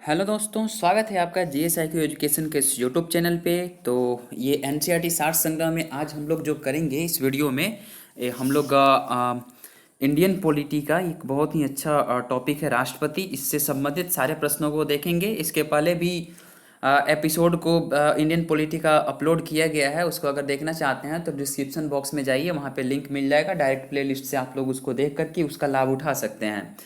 Hello दोस्तों, स्वागत है आपका जीएसआईक्यू एजुकेशन के इस यूट्यूब चैनल पे। तो ये एनसीईआरटी साठ संग्रह में आज हम लोग जो करेंगे इस वीडियो में हम लोग इंडियन पॉलिटी का एक बहुत ही अच्छा टॉपिक है राष्ट्रपति। इससे संबंधित सारे प्रश्नों को देखेंगे। इसके पहले भी एपिसोड को इंडियन पॉलिटी का अपलोड किया गया है। उसको अगर देखना चाहते हैं तो डिस्क्रिप्शन बॉक्स में जाइए, वहाँ पे लिंक मिल जाएगा। डायरेक्ट प्लेलिस्ट से आप लोग उसको देख करके उसका लाभ उठा सकते हैं।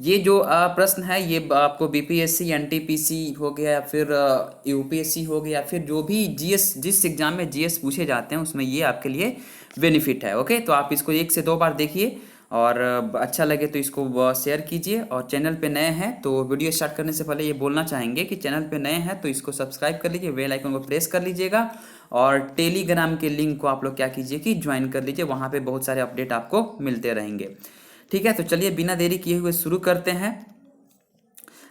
ये जो प्रश्न है ये आपको बीपीएससी एनटीपीसी हो गया या फिर यूपीएससी हो गया या फिर जो भी जीएस, जिस एग्जाम में जीएस पूछे जाते हैं उसमें ये आपके लिए बेनिफिट है। ओके, तो आप इसको 1 से 2 बार देखिए और अच्छा लगे तो इसको शेयर कीजिए। और चैनल पे नए हैं तो वीडियो स्टार्ट करने से पहले ये बोलना चाहेंगे कि चैनल पे नए हैं तो इसको सब्सक्राइब कर लीजिए, बेल आइकन को प्रेस कर लीजिएगा और टेलीग्राम के लिंक को आप लोग क्या कीजिए कि ज्वाइन कर लीजिए। वहाँ पे बहुत सारे अपडेट आपको मिलते रहेंगे। ठीक है, तो चलिए बिना देरी किए हुए शुरू करते हैं।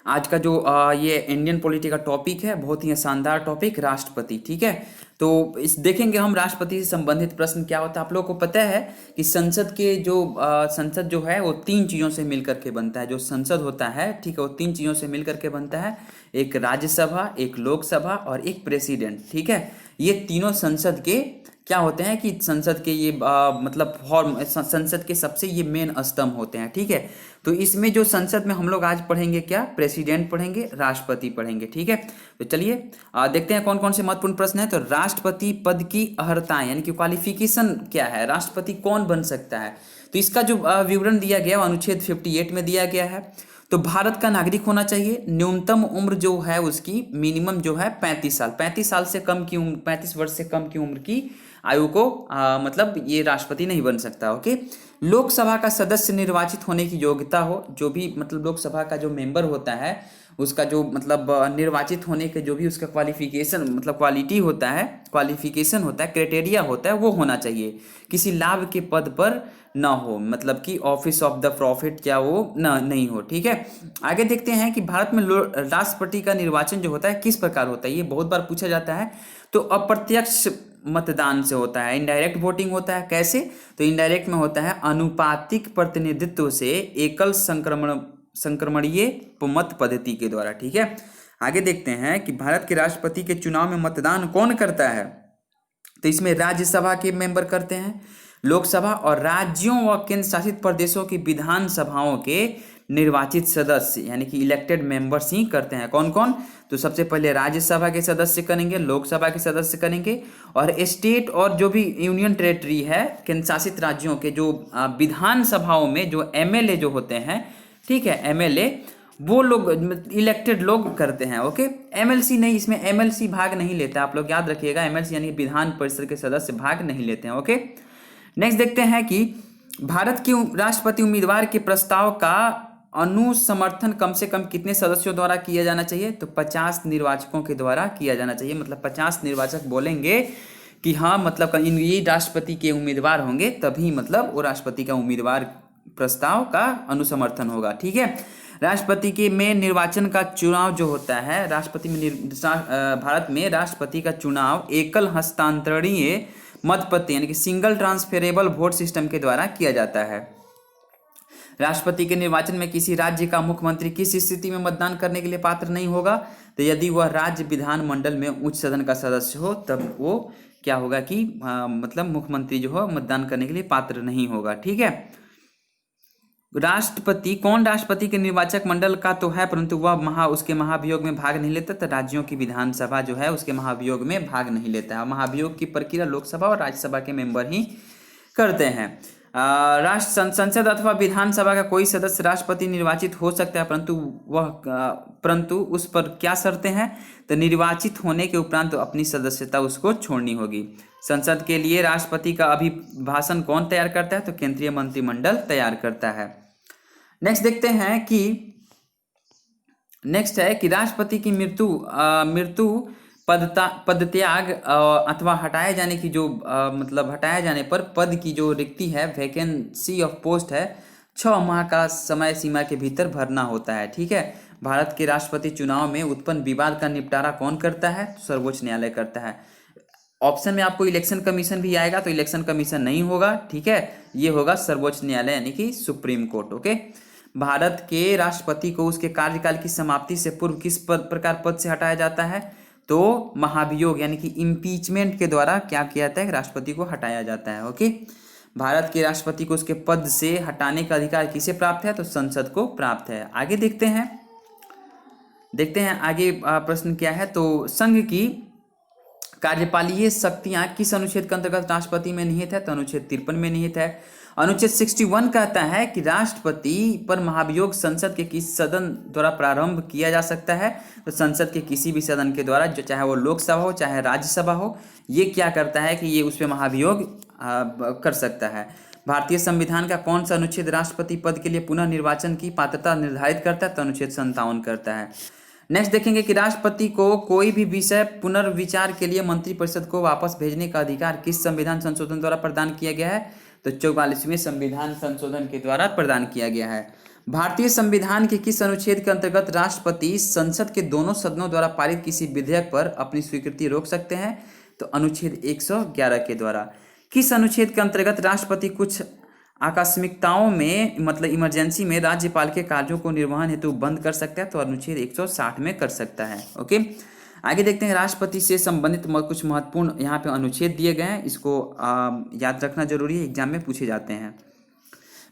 आज का जो ये इंडियन पॉलिटी का टॉपिक है बहुत ही शानदार टॉपिक, राष्ट्रपति। ठीक है, तो इस देखेंगे हम राष्ट्रपति से संबंधित प्रश्न क्या होता है। आप लोगों को पता है कि संसद के जो संसद जो है वो 3 चीज़ों से मिलकर के बनता है। जो संसद होता है, ठीक है, वो 3 चीज़ों से मिलकर के बनता है। एक राज्यसभा, एक लोकसभा और एक प्रेसिडेंट। ठीक है, ये तीनों संसद के क्या होते हैं कि संसद के ये मतलब फॉर्म, संसद के सबसे ये मेन स्तंभ होते हैं। ठीक है, तो इसमें जो संसद में हम लोग आज पढ़ेंगे क्या, प्रेसिडेंट पढ़ेंगे, राष्ट्रपति पढ़ेंगे। ठीक है, तो चलिए देखते हैं कौन कौन से महत्वपूर्ण प्रश्न है। तो राष्ट्रपति पद की अर्हताएं यानी कि क्वालिफिकेशन क्या है, राष्ट्रपति कौन बन सकता है। तो इसका जो विवरण दिया गया वो अनुच्छेद 58 में दिया गया है। तो भारत का नागरिक होना चाहिए। न्यूनतम उम्र जो है उसकी मिनिमम जो है 35 साल, 35 साल से कम की उम्र, 35 वर्ष से कम की उम्र की आयु को मतलब ये राष्ट्रपति नहीं बन सकता। ओके, लोकसभा का सदस्य निर्वाचित होने की योग्यता हो। जो भी मतलब लोकसभा का जो मेंबर होता है उसका जो मतलब निर्वाचित होने के जो भी उसका क्वालिफिकेशन मतलब क्वालिटी होता है, क्वालिफिकेशन होता है, क्राइटेरिया होता है, वो होना चाहिए। किसी लाभ के पद पर ना हो, मतलब कि ऑफिस ऑफ द प्रॉफिट क्या वो ना नहीं हो। ठीक है, आगे देखते हैं कि भारत में राष्ट्रपति का निर्वाचन जो होता है किस प्रकार होता है। ये बहुत बार पूछा जाता है। तो अप्रत्यक्ष मतदान से होता है, इनडायरेक्ट वोटिंग होता है। कैसे, तो इनडायरेक्ट में होता है अनुपातिक प्रतिनिधित्व से एकल संक्रमणीय मत पद्धति के द्वारा। ठीक है, आगे देखते हैं कि भारत के राष्ट्रपति के चुनाव में मतदान कौन करता है। तो इसमें राज्यसभा के मेंबर करते हैं, लोकसभा और राज्यों व केंद्र शासित प्रदेशों की विधान सभाओं के निर्वाचित सदस्य यानी कि इलेक्टेड मेंबर्स ही करते हैं। कौन कौन, तो सबसे पहले राज्यसभा के सदस्य करेंगे, लोकसभा के सदस्य करेंगे और स्टेट और जो भी यूनियन टेरेटरी है, केंद्र शासित राज्यों के जो विधान सभाओं में जो एमएलए जो होते हैं, ठीक है, एमएलए वो लोग इलेक्टेड लोग करते हैं। ओके, एमएलसी नहीं, इसमें एमएलसी भाग नहीं लेता। आप लोग याद रखिएगा, एमएलसी यानी विधान परिषद के सदस्य भाग नहीं लेते हैं। ओके, नेक्स्ट देखते हैं कि भारत के राष्ट्रपति उम्मीदवार के प्रस्ताव का अनुसमर्थन कम से कम कितने सदस्यों द्वारा किया जाना चाहिए। तो 50 निर्वाचकों के द्वारा किया जाना चाहिए। मतलब 50 निर्वाचक बोलेंगे कि हाँ मतलब ये राष्ट्रपति के उम्मीदवार होंगे, तभी मतलब वो राष्ट्रपति का उम्मीदवार प्रस्ताव का अनुसमर्थन होगा। ठीक है, राष्ट्रपति के में निर्वाचन का चुनाव जो होता है, राष्ट्रपति में भारत में राष्ट्रपति का चुनाव एकल हस्तांतरणीय मतपत्र यानी कि सिंगल ट्रांसफरेबल वोट सिस्टम के द्वारा किया जाता है। राष्ट्रपति के निर्वाचन में किसी राज्य का मुख्यमंत्री किस स्थिति में मतदान करने के लिए पात्र नहीं होगा। तो यदि वह राज्य विधानमंडल में उच्च सदन का सदस्य हो तब वो क्या होगा कि मतलब मुख्यमंत्री जो हो मतदान करने के लिए पात्र नहीं होगा। ठीक है, राष्ट्रपति कौन राष्ट्रपति के निर्वाचक मंडल का तो है, परंतु वह उसके महाभियोग में भाग नहीं लेता। तो राज्यों की विधानसभा जो है उसके महाभियोग में भाग नहीं लेता है। महाभियोग की प्रक्रिया लोकसभा और राज्यसभा के मेंबर ही करते हैं। राष्ट्र संसद अथवा विधानसभा का कोई सदस्य राष्ट्रपति निर्वाचित हो सकता है, परंतु उस पर क्या शर्तें हैं। तो निर्वाचित होने के उपरांत तो अपनी सदस्यता उसको छोड़नी होगी। संसद के लिए राष्ट्रपति का अभिभाषण कौन तैयार करता है। तो केंद्रीय मंत्रिमंडल तैयार करता है। नेक्स्ट देखते हैं कि नेक्स्ट है कि राष्ट्रपति की मृत्यु पदत्याग अथवा हटाए जाने की जो मतलब हटाए जाने पर पद की जो रिक्ति है, वैकेंसी ऑफ पोस्ट है, 6 माह का समय सीमा के भीतर भरना होता है। ठीक है, भारत के राष्ट्रपति चुनाव में उत्पन्न विवाद का निपटारा कौन करता है। सर्वोच्च न्यायालय करता है। ऑप्शन में आपको इलेक्शन कमीशन भी आएगा, तो इलेक्शन कमीशन नहीं होगा। ठीक है, ये होगा सर्वोच्च न्यायालय यानी कि सुप्रीम कोर्ट। ओके, भारत के राष्ट्रपति को उसके कार्यकाल की समाप्ति से पूर्व किस प्रकार पद से हटाया जाता है? तो महाभियोग यानी कि इम्पीचमेंट के द्वारा क्या किया जाता है? राष्ट्रपति को हटाया जाता है। ओके, भारत के राष्ट्रपति को उसके पद से हटाने का अधिकार किसे प्राप्त है? तो संसद को प्राप्त है। आगे देखते हैं आगे प्रश्न क्या है। तो संघ की कार्यपालीय शक्तियां किस अनुच्छेद के अंतर्गत राष्ट्रपति में निहित है? तो अनुच्छेद 53 में निहित है। अनुच्छेद 61 कहता है कि राष्ट्रपति पर महाभियोग संसद के किस सदन द्वारा प्रारंभ किया जा सकता है? तो संसद के किसी भी सदन के द्वारा, जो चाहे वो लोकसभा हो चाहे राज्यसभा हो, ये क्या करता है कि ये उस पर महाभियोग कर सकता है। भारतीय संविधान का कौन सा अनुच्छेद राष्ट्रपति पद के लिए पुनः निर्वाचन की पात्रता निर्धारित करता है? तो अनुच्छेद 57 करता है। नेक्स्ट देखेंगे कि राष्ट्रपति को कोई भी विषय पुनर्विचार के लिए मंत्रिपरिषद को वापस भेजने का अधिकार किस संविधान संशोधन द्वारा प्रदान किया गया है? तो 44वें संविधान संशोधन के द्वारा प्रदान किया गया है। भारतीय संविधान के किस अनुच्छेद के अंतर्गत राष्ट्रपति संसद के दोनों सदनों द्वारा पारित किसी विधेयक पर अपनी स्वीकृति रोक सकते हैं? तो अनुच्छेद 111 के द्वारा। किस अनुच्छेद के अंतर्गत राष्ट्रपति कुछ आकस्मिकताओं में मतलब इमरजेंसी में राज्यपाल के कार्यों को निर्वहन हेतु बंद कर सकता है? तो अनुच्छेद 160 में कर सकता है। ओके, आगे देखते हैं राष्ट्रपति से संबंधित कुछ महत्वपूर्ण यहाँ पे अनुच्छेद दिए गए हैं, इसको याद रखना जरूरी है, एग्जाम में पूछे जाते हैं।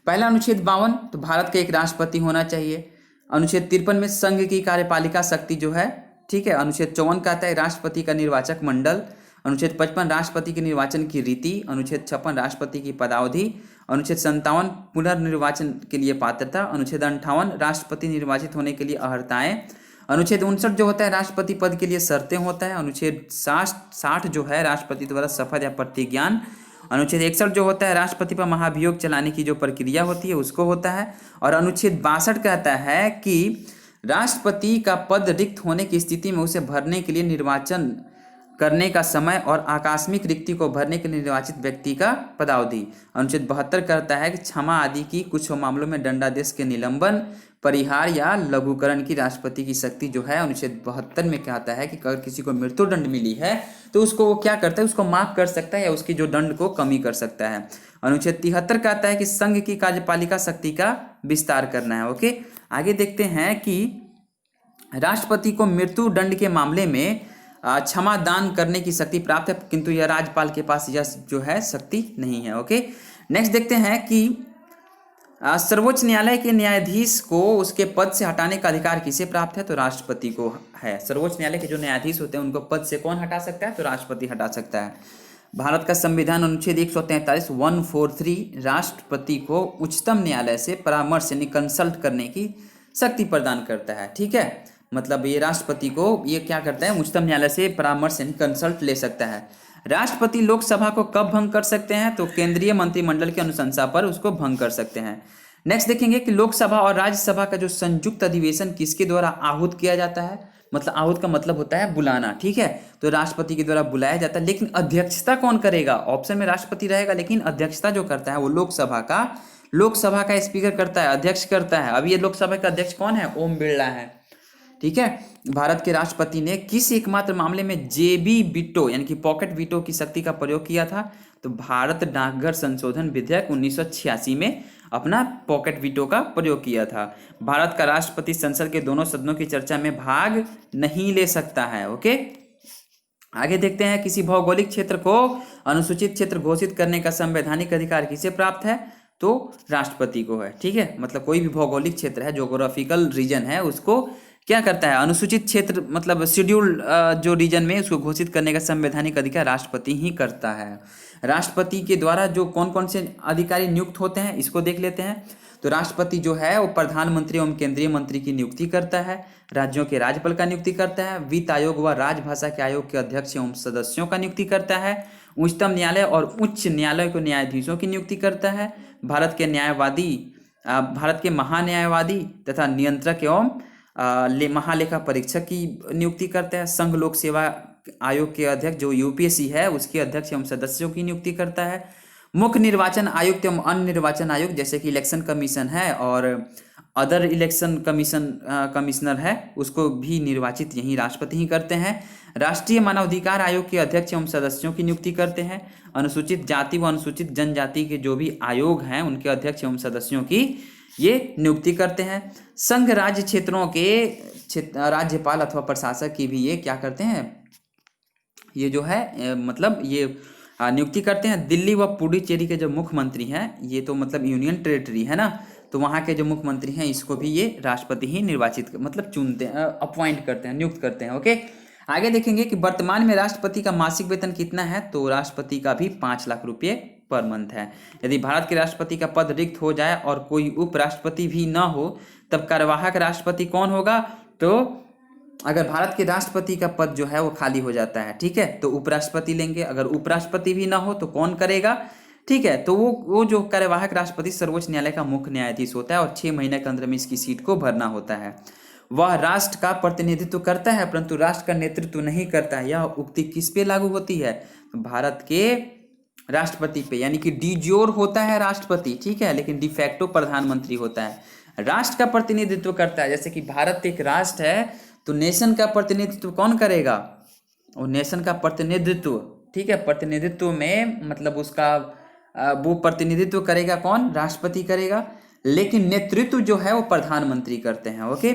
पहला अनुच्छेद 52, तो भारत का एक राष्ट्रपति होना चाहिए। अनुच्छेद 53 में संघ की कार्यपालिका शक्ति जो है, ठीक है। अनुच्छेद 54 कहता है राष्ट्रपति का निर्वाचक मंडल। अनुच्छेद 55 राष्ट्रपति के निर्वाचन की रीति। अनुच्छेद 56 राष्ट्रपति की पदावधि। अनुच्छेद 57 पुनर्निर्वाचन के लिए पात्रता। अनुच्छेद 58 राष्ट्रपति निर्वाचित होने के लिए अर्हताएं। अनुच्छेद 59 जो होता है राष्ट्रपति पद के लिए शर्तें होता है। अनुच्छेद 60 जो है राष्ट्रपति द्वारा शपथ या प्रतिज्ञान। अनुच्छेद 61 जो होता है राष्ट्रपति पर महाभियोग चलाने की जो प्रक्रिया होती है उसको होता है। और अनुच्छेद 62 कहता है कि राष्ट्रपति का पद रिक्त होने की स्थिति में उसे भरने के लिए निर्वाचन करने का समय और आकस्मिक रिक्ति को भरने के निर्वाचित व्यक्ति का पदावधि। अनुच्छेद 72 कहता है कि क्षमा आदि की कुछ मामलों में दंडादेश के निलंबन, परिहार या लघुकरण की राष्ट्रपति की शक्ति जो है अनुच्छेद 72 में कहता है कि अगर किसी को मृत्युदंड मिली है तो उसको वो क्या करता है, उसको माफ कर सकता है या उसकी जो दंड को कमी कर सकता है। अनुच्छेद 73 कहता है कि संघ की कार्यपालिका शक्ति का विस्तार करना है। ओके, आगे देखते हैं कि राष्ट्रपति को मृत्युदंड के मामले में क्षमा दान करने की शक्ति प्राप्त है, किंतु यह राज्यपाल के पास यह जो है शक्ति नहीं है। ओके, नेक्स्ट देखते हैं कि सर्वोच्च न्यायालय के न्यायाधीश को उसके पद से हटाने का अधिकार किसे प्राप्त है? तो राष्ट्रपति को है। सर्वोच्च न्यायालय के जो न्यायाधीश होते हैं उनको पद से कौन हटा सकता है? तो राष्ट्रपति हटा सकता है। भारत का संविधान अनुच्छेद 143 राष्ट्रपति को उच्चतम न्यायालय से परामर्श यानी कंसल्ट करने की शक्ति प्रदान करता है। ठीक है, मतलब ये राष्ट्रपति को ये क्या करता है, उच्चतम न्यायालय से परामर्श यानी कंसल्ट ले सकता है। राष्ट्रपति लोकसभा को कब भंग कर सकते हैं? तो केंद्रीय मंत्रिमंडल की अनुशंसा पर उसको भंग कर सकते हैं। नेक्स्ट देखेंगे कि लोकसभा और राज्यसभा का जो संयुक्त अधिवेशन किसके द्वारा आहूत किया जाता है? मतलब आहूत का मतलब होता है बुलाना। ठीक है, तो राष्ट्रपति के द्वारा बुलाया जाता है, लेकिन अध्यक्षता कौन करेगा? ऑप्शन में राष्ट्रपति रहेगा, लेकिन अध्यक्षता जो करता है वो लोकसभा का स्पीकर करता है, अध्यक्ष करता है। अब ये लोकसभा का अध्यक्ष कौन है? ओम बिरला है। ठीक है, भारत के राष्ट्रपति ने किस एकमात्र मामले में जेबी वीटो यानी कि पॉकेट वीटो की शक्ति का प्रयोग किया था? तो भारत डाकघर संशोधन विधेयक 1986 में अपना पॉकेट वीटो का प्रयोग किया था। भारत का राष्ट्रपति संसद के दोनों सदनों की चर्चा में भाग नहीं ले सकता है। ओके, आगे देखते हैं किसी भौगोलिक क्षेत्र को अनुसूचित क्षेत्र घोषित करने का संवैधानिक अधिकार किसे प्राप्त है? तो राष्ट्रपति को है। ठीक है, मतलब कोई भी भौगोलिक क्षेत्र है, जोग्राफिकल रीजन है, उसको क्या करता है? अनुसूचित क्षेत्र मतलब शेड्यूल जो रीजन में उसको घोषित करने का संवैधानिक अधिकार राष्ट्रपति ही करता है। राष्ट्रपति के द्वारा जो कौन कौन से अधिकारी नियुक्त होते हैं इसको देख लेते हैं। तो राष्ट्रपति जो है वो प्रधानमंत्री एवं केंद्रीय मंत्री की नियुक्ति करता है, राज्यों के राज्यपाल का नियुक्ति करता है, वित्त आयोग व राजभाषा के आयोग के अध्यक्ष एवं सदस्यों का नियुक्ति करता है, उच्चतम न्यायालय और उच्च न्यायालय को न्यायाधीशों की नियुक्ति करता है, भारत के महान्यायवादी तथा नियंत्रक एवं महालेखा परीक्षक की नियुक्ति करता है, संघ लोक सेवा आयोग के अध्यक्ष जो यूपीएससी है उसके अध्यक्ष एवं सदस्यों की नियुक्ति करता है, मुख्य निर्वाचन आयुक्त एवं अन्य निर्वाचन आयोग जैसे कि इलेक्शन कमीशन है और अदर इलेक्शन कमिश्नर है उसको भी निर्वाचित यही राष्ट्रपति ही करते हैं, राष्ट्रीय मानवाधिकार आयोग के अध्यक्ष एवं सदस्यों की नियुक्ति करते हैं, अनुसूचित जाति व अनुसूचित जनजाति के जो भी आयोग हैं उनके अध्यक्ष एवं सदस्यों की ये नियुक्ति करते हैं। संघ राज्य क्षेत्रों के राज्यपाल अथवा प्रशासक की भी ये क्या करते हैं, ये जो है मतलब ये नियुक्ति करते हैं। दिल्ली व पुडुचेरी के जो मुख्यमंत्री हैं, ये तो मतलब यूनियन टेरिटरी है ना, तो वहाँ के जो मुख्यमंत्री हैं इसको भी ये राष्ट्रपति ही निर्वाचित मतलब चुनते हैं, अपॉइंट करते हैं, नियुक्त करते हैं। ओके, आगे देखेंगे कि वर्तमान में राष्ट्रपति का मासिक वेतन कितना है, तो राष्ट्रपति का भी 5 लाख रुपये पर मंथ है। यदि भारत के राष्ट्रपति का पद रिक्त हो जाए और कोई उपराष्ट्रपति भी न हो, तब कार्यवाहक राष्ट्रपति कौन होगा, तो अगर भारत के राष्ट्रपति का पद जो है वो खाली हो जाता है, ठीक है, तो उपराष्ट्रपति लेंगे। अगर उपराष्ट्रपति भी ना हो तो कौन करेगा, ठीक है, तो वो जो कार्यवाहक राष्ट्रपति सर्वोच्च न्यायालय का मुख्य न्यायाधीश होता है और 6 महीने के अंदर में इसकी सीट को भरना होता है। वह राष्ट्र का प्रतिनिधित्व करता है परंतु राष्ट्र का नेतृत्व नहीं करता है। यह उक्ति किस पे लागू होती है, तो भारत के राष्ट्रपति पे, यानी कि डिजोर होता है राष्ट्रपति, ठीक है, लेकिन डिफैक्टो प्रधानमंत्री होता है। राष्ट्र का प्रतिनिधित्व करता है, जैसे कि भारत एक राष्ट्र है तो नेशन का प्रतिनिधित्व कौन करेगा, और नेशन का प्रतिनिधित्व, ठीक है, प्रतिनिधित्व में मतलब उसका वो प्रतिनिधित्व करेगा कौन, राष्ट्रपति करेगा, लेकिन नेतृत्व जो है वो प्रधानमंत्री करते हैं। ओके,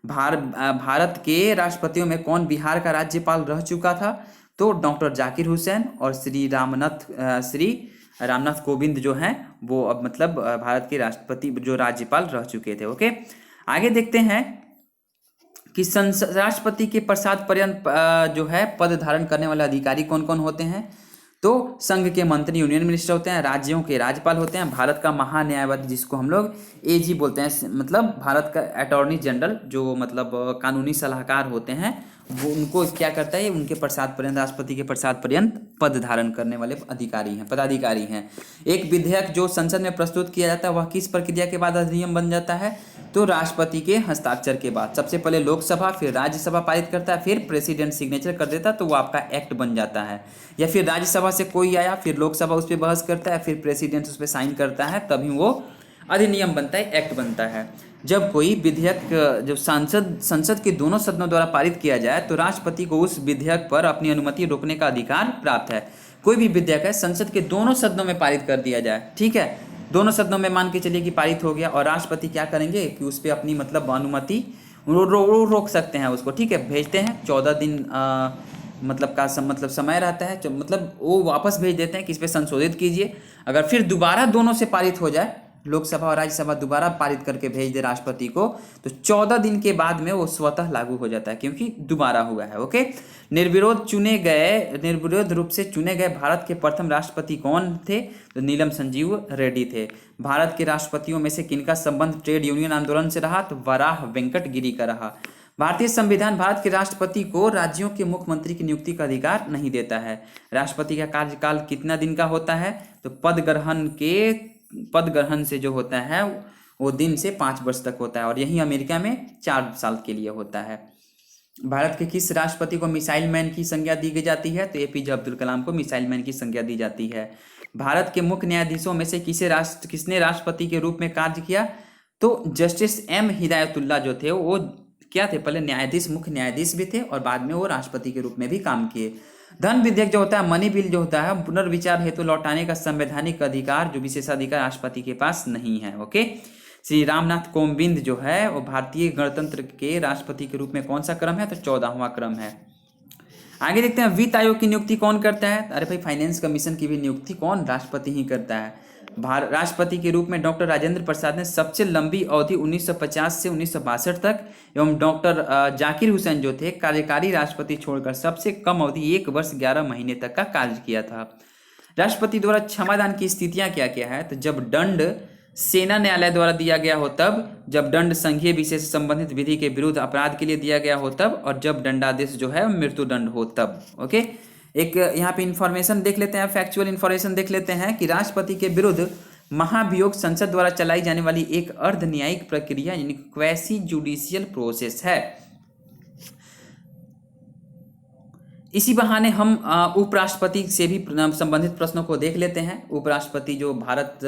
भारत के राष्ट्रपतियों में कौन बिहार का राज्यपाल रह चुका था, तो डॉक्टर जाकिर हुसैन और श्री रामनाथ कोविंद जो हैं वो अब मतलब भारत के राष्ट्रपति जो राज्यपाल रह चुके थे। ओके, आगे देखते हैं कि राष्ट्रपति के पश्चात पर्यंत जो है पद धारण करने वाले अधिकारी कौन कौन होते हैं, तो संघ के मंत्री यूनियन मिनिस्टर होते हैं, राज्यों के राज्यपाल होते हैं, भारत का महान्यायवादी जिसको हम लोग एजी बोलते हैं, मतलब भारत का अटॉर्नी जनरल जो मतलब कानूनी सलाहकार होते हैं, वो उनको क्या करता है, उनके पश्चात पर्यंत, राष्ट्रपति के पश्चात पर्यंत पद धारण करने वाले अधिकारी हैं, पदाधिकारी हैं। एक विधेयक जो संसद में प्रस्तुत किया जाता है वह किस प्रक्रिया के बाद अधिनियम बन जाता है, तो राष्ट्रपति के हस्ताक्षर के बाद। सबसे पहले लोकसभा, फिर राज्यसभा पारित करता है, फिर प्रेसिडेंट सिग्नेचर कर देता है तो वो आपका एक्ट बन जाता है। या फिर राज्यसभा से कोई आया, फिर लोकसभा उस पर बहस करता है, फिर प्रेसिडेंट उस पर साइन करता है, तभी वो अधिनियम बनता है, एक्ट बनता है। जब कोई विधेयक जब संसद के दोनों सदनों द्वारा पारित किया जाए तो राष्ट्रपति को उस विधेयक पर अपनी अनुमति रोकने का अधिकार प्राप्त है। कोई भी विधेयक है संसद के दोनों सदनों में पारित कर दिया जाए, ठीक है, दोनों सदनों में मान के चलिए कि पारित हो गया, और राष्ट्रपति क्या करेंगे कि उस पर अपनी मतलब अनुमति रोक सकते हैं उसको, ठीक है, भेजते हैं 14 दिन मतलब समय रहता है, मतलब वो वापस भेज देते हैं कि इस पर संशोधित कीजिए। अगर फिर दोबारा दोनों से पारित हो जाए, लोकसभा और राज्यसभा दोबारा पारित करके भेज दे राष्ट्रपति को, तो 14 दिन के बाद में वो स्वतः लागू हो जाता है क्योंकि दोबारा हुआ है। ओके, निर्विरोध रूप से चुने गए भारत के प्रथम राष्ट्रपति कौन थे, तो नीलम संजीव रेड्डी थे। भारत के राष्ट्रपतियों में से किनका संबंध ट्रेड यूनियन आंदोलन से रहा, तो वराह वेंकट गिरी का रहा। भारतीय संविधान भारत के राष्ट्रपति को राज्यों के मुख्यमंत्री की नियुक्ति का अधिकार नहीं देता है। राष्ट्रपति का कार्यकाल कितना दिन का होता है, तो पद ग्रहण से जो होता है वो दिन से 5 वर्ष तक होता है, और यही अमेरिका में 4 साल के लिए होता है। भारत के किस राष्ट्रपति को मिसाइल मैन की संज्ञा दी जाती है, तो एपीजे अब्दुल कलाम को मिसाइल मैन की संज्ञा दी जाती है। भारत के मुख्य न्यायाधीशों में से किसने राष्ट्रपति के रूप में कार्य किया, तो जस्टिस एम हिदायतुल्लाह जो थे वो क्या थे, पहले न्यायाधीश, मुख्य न्यायाधीश भी थे और बाद में वो राष्ट्रपति के रूप में भी काम किए। धन विधेयक जो होता है, मनी बिल जो होता है, पुनर्विचार हेतु लौटाने का संवैधानिक अधिकार, जो विशेषाधिकार राष्ट्रपति के पास नहीं है। ओके, श्री रामनाथ कोविंद जो है वो भारतीय गणतंत्र के राष्ट्रपति के रूप में कौन सा क्रम है, तो 14वां क्रम है। आगे देखते हैं वित्त आयोग की नियुक्ति कौन करता है, अरे भाई फाइनेंस कमीशन की भी नियुक्ति कौन, राष्ट्रपति ही करता है। राष्ट्रपति के रूप में डॉक्टर राजेंद्र प्रसाद ने सबसे लंबी अवधि 1950 से 1962 तक, एवं डॉक्टर जाकिर हुसैन जो थे कार्यकारी राष्ट्रपति छोड़कर सबसे कम अवधि 1 वर्ष 11 महीने तक का कार्य किया था। राष्ट्रपति द्वारा क्षमादान की स्थितियां क्या क्या है, तो जब दंड सेना न्यायालय द्वारा दिया गया हो तब, जब दंड संघीय विषय से संबंधित विधि के विरुद्ध अपराध के लिए दिया गया हो तब, और जब दंडादेश जो है मृत्यु दंड हो तब। ओके, एक यहाँ पे इंफॉर्मेशन देख लेते हैं, फैक्चुअल इंफॉर्मेशन देख लेते हैं कि राष्ट्रपति के विरुद्ध महाभियोग संसद द्वारा चलाई जाने वाली एक अर्ध न्यायिक प्रक्रिया यानी क्वैसी जुडिशियल प्रोसेस है। इसी बहाने हम उपराष्ट्रपति से भी संबंधित प्रश्नों को देख लेते हैं। उपराष्ट्रपति जो भारत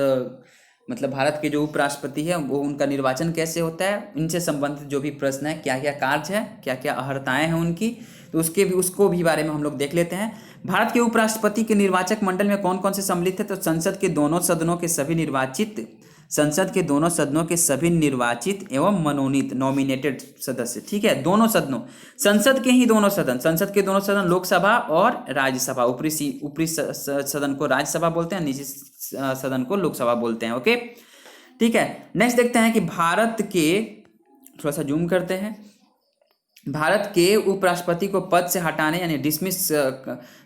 के जो उपराष्ट्रपति है वो उनका निर्वाचन कैसे होता है, इनसे संबंधित जो भी प्रश्न है, क्या क्या कार्य है, क्या क्या अहर्ताएं हैं उनकी, तो उसको भी बारे में हम लोग देख लेते हैं। भारत के उपराष्ट्रपति के निर्वाचक मंडल में कौन कौन से सम्मिलित है, तो संसद के दोनों सदनों के सभी निर्वाचित संसद के दोनों सदनों के सभी निर्वाचित एवं मनोनीत नॉमिनेटेड सदस्य, ठीक है, दोनों सदनों, संसद के ही दोनों सदन, संसद के दोनों सदन लोकसभा और राज्यसभा, ऊपरी सदन को राज्यसभा बोलते हैं, निजी सदन को लोकसभा बोलते हैं। ओके, ठीक है। नेक्स्ट देखते हैं कि भारत के, थोड़ा सा जूम करते हैं, भारत के उपराष्ट्रपति को पद से हटाने यानी डिसमिस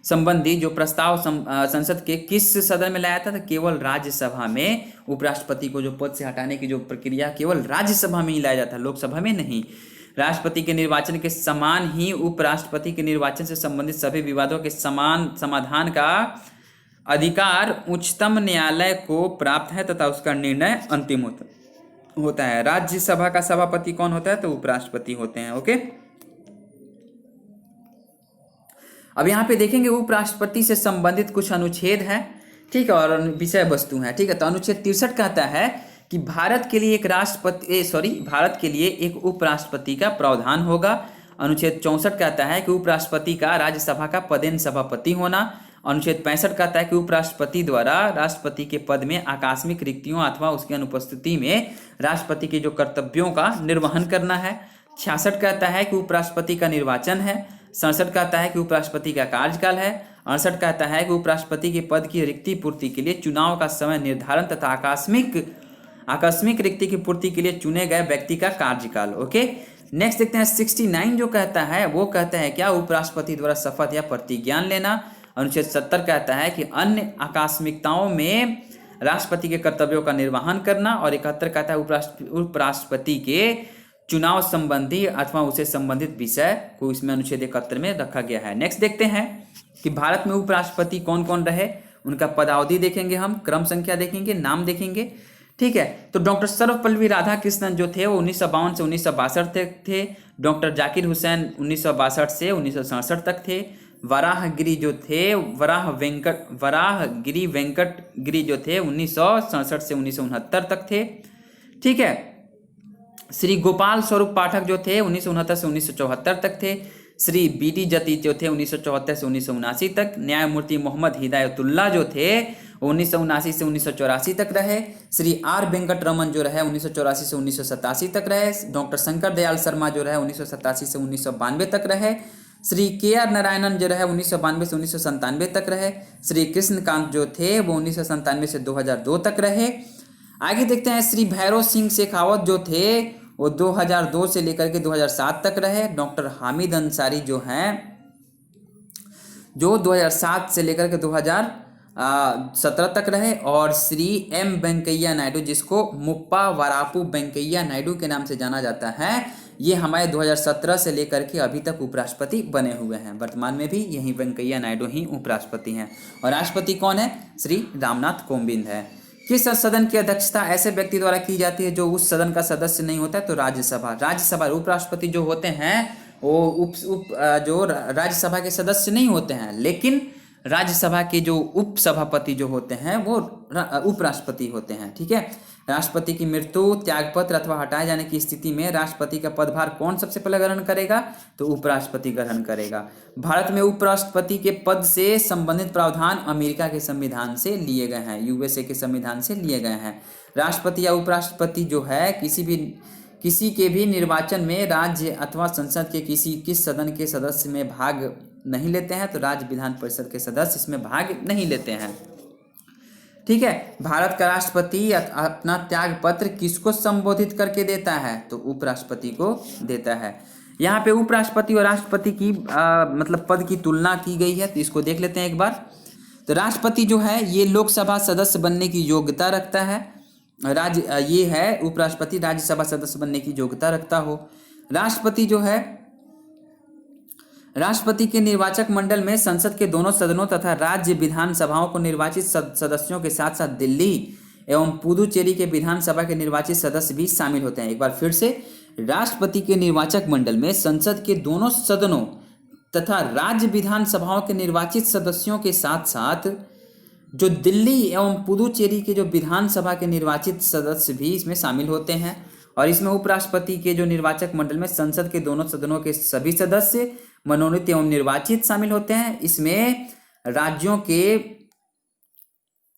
संबंधी जो प्रस्ताव संसद के किस सदन में लाया था? तो केवल राज्यसभा में उपराष्ट्रपति को जो पद से हटाने की जो प्रक्रिया केवल राज्यसभा में ही लाया जाता है, लोकसभा में नहीं। राष्ट्रपति के निर्वाचन के समान ही उपराष्ट्रपति के निर्वाचन से संबंधित सभी विवादों के समान समाधान का अधिकार उच्चतम न्यायालय को प्राप्त है तथा उसका निर्णय अंतिम होता है। राज्यसभा का सभापति कौन होता है? तो उपराष्ट्रपति होते हैं। ओके, अब यहाँ पे देखेंगे उपराष्ट्रपति से संबंधित कुछ अनुच्छेद है, ठीक है, और विषय वस्तु है, ठीक है। तो अनुच्छेद 63 कहता है कि भारत के लिए एक उपराष्ट्रपति का प्रावधान होगा। अनुच्छेद 64 कहता है कि उपराष्ट्रपति का राज्यसभा का पदेन सभापति होना। अनुच्छेद 65 कहता है कि उपराष्ट्रपति द्वारा राष्ट्रपति के पद में आकस्मिक रिक्तियों अथवा उसकी अनुपस्थिति में राष्ट्रपति के जो कर्तव्यों का निर्वहन करना है। 66 कहता है कि उपराष्ट्रपति का निर्वाचन है। 67 कहता है कि उपराष्ट्रपति का कार्यकाल है। 68 कहता है कि उपराष्ट्रपति के पद की रिक्ति पूर्ति के लिए चुनाव का समय निर्धारण तथा आकस्मिक रिक्ति की पूर्ति के लिए चुने गए व्यक्ति का कार्यकाल। ओके, नेक्स्ट देखते हैं 69 जो कहता है वो कहता है क्या? उपराष्ट्रपति द्वारा शपथ या प्रतिज्ञान लेना। अनुच्छेद 70 कहता है कि अन्य आकस्मिकताओं में राष्ट्रपति के कर्तव्यों का निर्वहन करना। और 71 कहता है उपराष्ट्रपति के चुनाव संबंधी अथवा उसे संबंधित विषय को इसमें अनुच्छेद 71 में रखा गया है। नेक्स्ट देखते हैं कि भारत में उपराष्ट्रपति कौन कौन रहे, उनका पदावधि देखेंगे, हम क्रम संख्या देखेंगे, नाम देखेंगे, ठीक है। तो डॉक्टर सर्वपल्ली राधाकृष्णन जो थे वो 1952 से 1962 तक थे। डॉक्टर जाकिर हुसैन 1962 से 1967 तक थे। वराहगिरी वेंकट गिरी जो थे 1967 से 1969 तक थे, ठीक है। श्री गोपाल स्वरूप पाठक जो थे 1969 से 1974 तक थे। श्री बी.डी. जती जो थे 1974 से 1979 तक। न्यायमूर्ति मोहम्मद हिदायतुल्लाह जो थे 1979 से 1984 तक रहे। श्री आर वेंकट रमन जो रहे 1984 से 1987 तक रहे। डॉक्टर शंकर दयाल शर्मा जो रहे 1987 से 1992 तक रहे। श्री के.आर. नारायणन जो रहे 1992 से 1997 तक रहे। श्री कृष्णकांत जो थे वो 1997 से 2002 तक रहे। आगे देखते हैं श्री भैरव सिंह शेखावत जो थे वो 2002 से लेकर के 2007 तक रहे। डॉक्टर हामिद अंसारी जो हैं जो 2007 से लेकर के 2017 तक रहे। और श्री एम वेंकैया नायडू जिसको मुप्पा वरापू वेंकैया नायडू के नाम से जाना जाता है, ये हमारे 2017 से लेकर के अभी तक उपराष्ट्रपति बने हुए हैं। वर्तमान में भी यही वेंकैया नायडू ही उपराष्ट्रपति हैं। और राष्ट्रपति कौन है? श्री रामनाथ कोविंद है। किस सदन की अध्यक्षता ऐसे व्यक्ति द्वारा की जाती है जो उस सदन का सदस्य नहीं होता है? तो राज्यसभा उपराष्ट्रपति जो होते हैं वो जो राज्यसभा के सदस्य नहीं होते हैं, लेकिन राज्यसभा के जो उपसभापति जो होते हैं वो उपराष्ट्रपति होते हैं, ठीक है। राष्ट्रपति की मृत्यु, त्यागपत्र अथवा हटाए जाने की स्थिति में राष्ट्रपति का पदभार कौन सबसे पहले ग्रहण करेगा? तो उपराष्ट्रपति ग्रहण करेगा। भारत में उपराष्ट्रपति के पद से संबंधित प्रावधान अमेरिका के संविधान से लिए गए हैं, यूएसए के संविधान से लिए गए हैं। राष्ट्रपति या उपराष्ट्रपति जो है किसी के भी निर्वाचन में राज्य अथवा संसद के किस सदन के सदस्य में भाग नहीं लेते हैं, तो राज्य विधान परिषद के सदस्य इसमें भाग नहीं लेते हैं, ठीक है। भारत का राष्ट्रपति अपना त्याग पत्र किसको संबोधित करके देता है? तो उपराष्ट्रपति को देता है। यहाँ पे उपराष्ट्रपति और राष्ट्रपति की मतलब पद की तुलना की गई है, तो इसको देख लेते हैं एक बार। तो राष्ट्रपति जो है ये लोकसभा सदस्य बनने की योग्यता रखता है। ये है उपराष्ट्रपति राज्यसभा सदस्य बनने की योग्यता रखता हो। राष्ट्रपति जो है राष्ट्रपति के निर्वाचक मंडल में संसद के दोनों सदनों तथा राज्य विधानसभाओं को निर्वाचित सदस्यों के साथ साथ दिल्ली एवं पुदुचेरी के विधानसभा के निर्वाचित सदस्य भी शामिल होते हैं। एक बार फिर से, राष्ट्रपति के निर्वाचक मंडल में संसद के दोनों सदनों तथा राज्य विधानसभाओं के निर्वाचित सदस्यों के साथ साथ जो दिल्ली एवं पुदुचेरी के जो विधानसभा के निर्वाचित सदस्य भी इसमें शामिल होते हैं। और इसमें उपराष्ट्रपति के जो निर्वाचक मंडल में संसद के दोनों सदनों के सभी सदस्य मनोनीत एवं निर्वाचित शामिल होते हैं। इसमें राज्यों के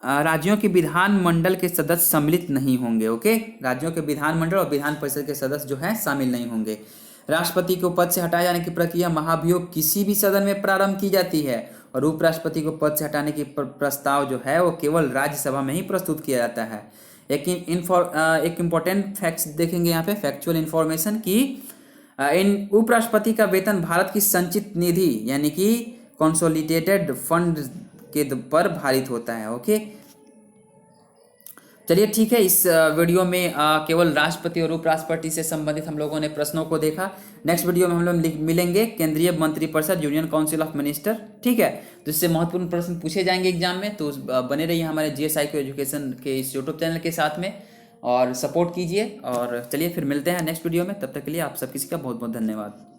राज्यों के विधानमंडल के सदस्य सम्मिलित नहीं होंगे। ओके, राज्यों के विधानमंडल और विधान परिषद के सदस्य जो हैं शामिल नहीं होंगे। राष्ट्रपति को पद से हटाए जाने की प्रक्रिया महाभियोग किसी भी सदन में प्रारंभ की जाती है और उपराष्ट्रपति को पद से हटाने की प्रस्ताव जो है वो केवल राज्यसभा में ही प्रस्तुत किया जाता है। एक इम्पोर्टेंट फैक्ट्स देखेंगे यहाँ पे, फैक्चुअल इंफॉर्मेशन की इन उपराष्ट्रपति का वेतन भारत की संचित निधि यानी कि कंसोलिडेटेड फंड के पर भारित होता है। ओके, चलिए ठीक है। इस वीडियो में केवल राष्ट्रपति और उपराष्ट्रपति से संबंधित हम लोगों ने प्रश्नों को देखा। नेक्स्ट वीडियो में हम लोग मिलेंगे केंद्रीय मंत्रिपरिषद, यूनियन काउंसिल ऑफ मिनिस्टर, ठीक है। तो इससे महत्वपूर्ण प्रश्न पूछे जाएंगे एग्जाम में, तो बने रहिए हमारे GSIQ एजुकेशन के इस यूट्यूब चैनल के साथ में और सपोर्ट कीजिए। और चलिए फिर मिलते हैं नेक्स्ट वीडियो में, तब तक के लिए आप सब किसी का बहुत बहुत धन्यवाद।